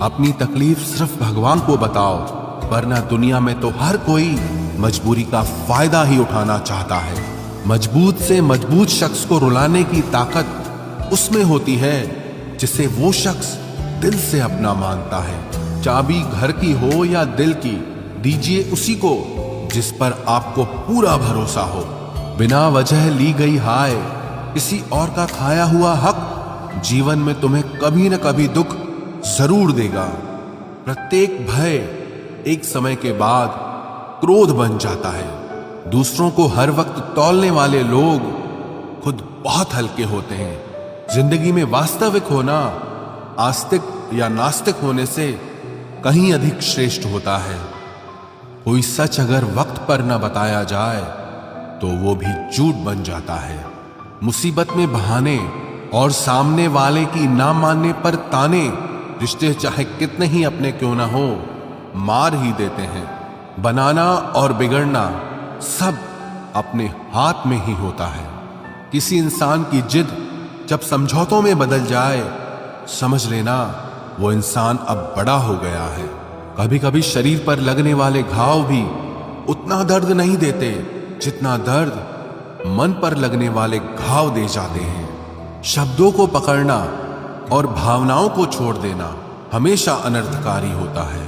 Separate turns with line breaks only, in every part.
अपनी तकलीफ सिर्फ भगवान को बताओ, वरना दुनिया में तो हर कोई मजबूरी का फायदा ही उठाना चाहता है। मजबूत से मजबूत शख्स को रुलाने की ताकत उसमें होती है जिसे वो शख्स दिल से अपना मानता है। चाबी घर की हो या दिल की, दीजिए उसी को जिस पर आपको पूरा भरोसा हो। बिना वजह ली गई हाय, किसी और का खाया हुआ हक जीवन में तुम्हें कभी न कभी दुख जरूर देगा। प्रत्येक भय एक समय के बाद क्रोध बन जाता है। दूसरों को हर वक्त तौलने वाले लोग खुद बहुत हल्के होते हैं। जिंदगी में वास्तविक होना आस्तिक या नास्तिक होने से कहीं अधिक श्रेष्ठ होता है। कोई सच अगर वक्त पर न बताया जाए तो वो भी झूठ बन जाता है। मुसीबत में बहाने और सामने वाले की ना मानने पर ताने रिश्ते चाहे कितने ही अपने क्यों ना हो मार ही देते हैं। बनाना और बिगड़ना सब अपने हाथ में ही होता है। किसी इंसान की जिद जब समझौतों में बदल जाए, समझ लेना वो इंसान अब बड़ा हो गया है। कभी कभी शरीर पर लगने वाले घाव भी उतना दर्द नहीं देते जितना दर्द मन पर लगने वाले घाव दे जाते हैं। शब्दों को पकड़ना और भावनाओं को छोड़ देना हमेशा अनर्थकारी होता है।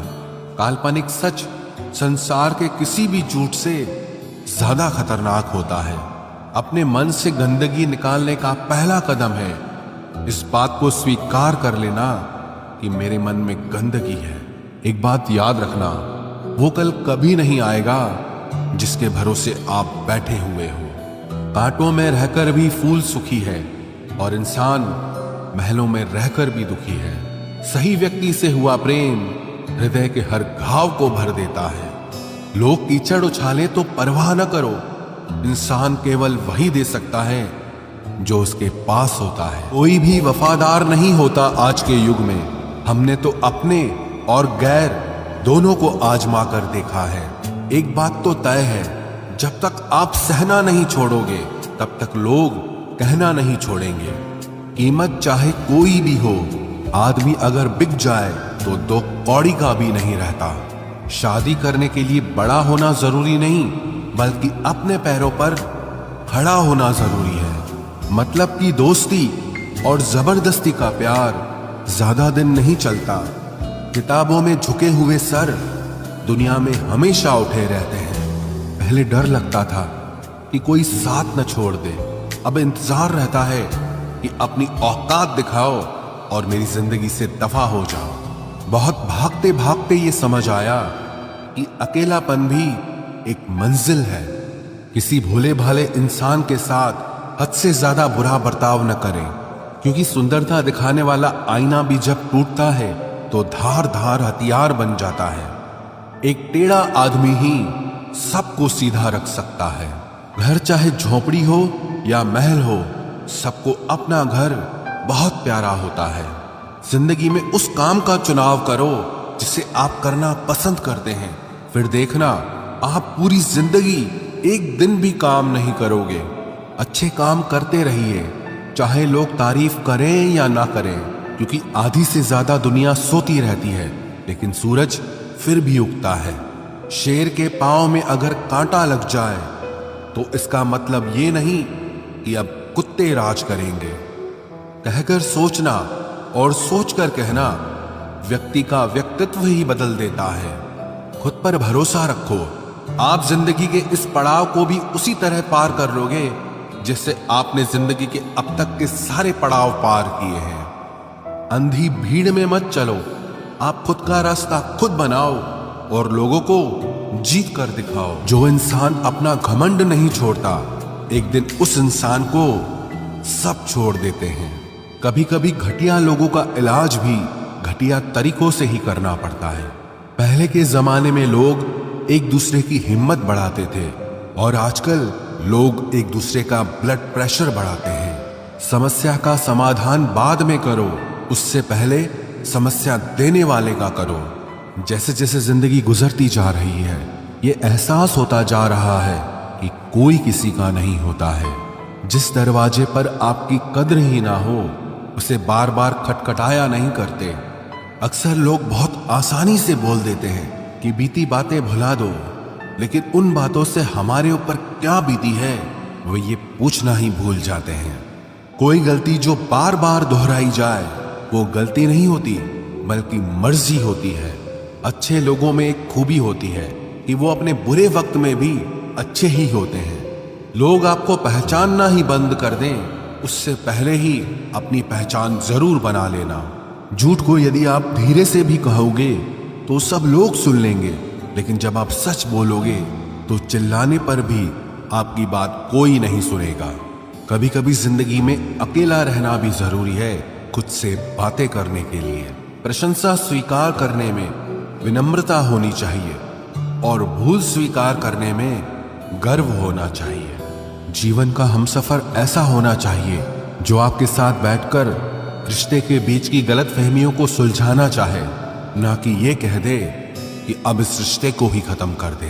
काल्पनिक सच संसार के किसी भी झूठ से ज्यादा खतरनाक होता है। अपने मन से गंदगी निकालने का पहला कदम है इस बात को स्वीकार कर लेना कि मेरे मन में गंदगी है। एक बात याद रखना, वो कल कभी नहीं आएगा जिसके भरोसे आप बैठे हुए हो। कांटों में रहकर भी फूल सुखी है और इंसान महलों में रहकर भी दुखी है। सही व्यक्ति से हुआ प्रेम हृदय के हर घाव को भर देता है। लोग कीचड़ उछाले तो परवाह न करो, इंसान केवल वही दे सकता है जो उसके पास होता है। कोई भी वफादार नहीं होता आज के युग में। हमने तो अपने और गैर दोनों को आजमा कर देखा है। एक बात तो तय है, जब तक आप सहना नहीं छोड़ोगे तब तक लोग कहना नहीं छोड़ेंगे। कीमत चाहे कोई भी हो, आदमी अगर बिक जाए तो दो कौड़ी का भी नहीं रहता। शादी करने के लिए बड़ा होना जरूरी नहीं, बल्कि अपने पैरों पर खड़ा होना जरूरी है। मतलब की दोस्ती और जबरदस्ती का प्यार ज्यादा दिन नहीं चलता। किताबों में झुके हुए सर दुनिया में हमेशा उठे रहते हैं। पहले डर लगता था कि कोई साथ न छोड़ दे, अब इंतजार रहता है कि अपनी औकात दिखाओ और मेरी जिंदगी से दफा हो जाओ। बहुत भागते भागते ये समझ आया कि अकेलापन भी एक मंजिल है। किसी भोले भाले इंसान के साथ हद से ज्यादा बुरा बर्ताव न करें, क्योंकि सुंदरता दिखाने वाला आईना भी जब टूटता है तो धार धार हथियार बन जाता है। एक टेढ़ा आदमी ही सबको सीधा रख सकता है। घर चाहे झोपड़ी हो या महल हो, सबको अपना घर बहुत प्यारा होता है। जिंदगी में उस काम का चुनाव करो जिसे आप करना पसंद करते हैं, फिर देखना आप पूरी जिंदगी एक दिन भी काम नहीं करोगे। अच्छे काम करते रहिए, चाहे लोग तारीफ करें या ना करें, क्योंकि आधी से ज्यादा दुनिया सोती रहती है लेकिन सूरज फिर भी उगता है। शेर के पांव में अगर कांटा लग जाए तो इसका मतलब ये नहीं कि अब कुत्ते राज करेंगे। कहकर सोचना और सोचकर कहना व्यक्ति का व्यक्तित्व ही बदल देता है। खुद पर भरोसा रखो, आप जिंदगी के इस पड़ाव को भी उसी तरह पार कर लोगे जिससे आपने जिंदगी के अब तक के सारे पड़ाव पार किए हैं। अंधी भीड़ में मत चलो, आप खुद का रास्ता खुद बनाओ और लोगों को जीत कर दिखाओ। जो इंसान अपना घमंड नहीं छोड़ता, एक दिन उस इंसान को सब छोड़ देते हैं। कभी कभी घटिया लोगों का इलाज भी घटिया तरीकों से ही करना पड़ता है। पहले के जमाने में लोग एक दूसरे की हिम्मत बढ़ाते थे और आजकल लोग एक दूसरे का ब्लड प्रेशर बढ़ाते हैं। समस्या का समाधान बाद में करो, उससे पहले समस्या देने वाले का करो। जैसे जैसे जिंदगी गुजरती जा रही है, ये एहसास होता जा रहा है कि कोई किसी का नहीं होता है। जिस दरवाजे पर आपकी कद्र ही ना हो, उसे बार बार खटखटाया नहीं करते। अक्सर लोग बहुत आसानी से बोल देते हैं कि बीती बातें भुला दो, लेकिन उन बातों से हमारे ऊपर क्या बीती है वो ये पूछना ही भूल जाते हैं। कोई गलती जो बार बार दोहराई जाए वो गलती नहीं होती, बल्कि मर्जी होती है। अच्छे लोगों में एक खूबी होती है कि वो अपने बुरे वक्त में भी अच्छे ही होते हैं। लोग आपको पहचानना ही बंद कर दें, उससे पहले ही अपनी पहचान जरूर बना लेना। झूठ को यदि आप धीरे से भी कहोगे तो सब लोग सुन लेंगे, लेकिन जब आप सच बोलोगे तो चिल्लाने पर भी आपकी बात कोई नहीं सुनेगा। कभी कभी जिंदगी में अकेला रहना भी जरूरी है, खुद से बातें करने के लिए। प्रशंसा स्वीकार करने में विनम्रता होनी चाहिए और भूल स्वीकार करने में गर्व होना चाहिए। जीवन का हमसफर ऐसा होना चाहिए जो आपके साथ बैठकर रिश्ते के बीच की गलतफहमियों को सुलझाना चाहे, ना कि ये कह दे कि अब इस रिश्ते को ही खत्म कर दे।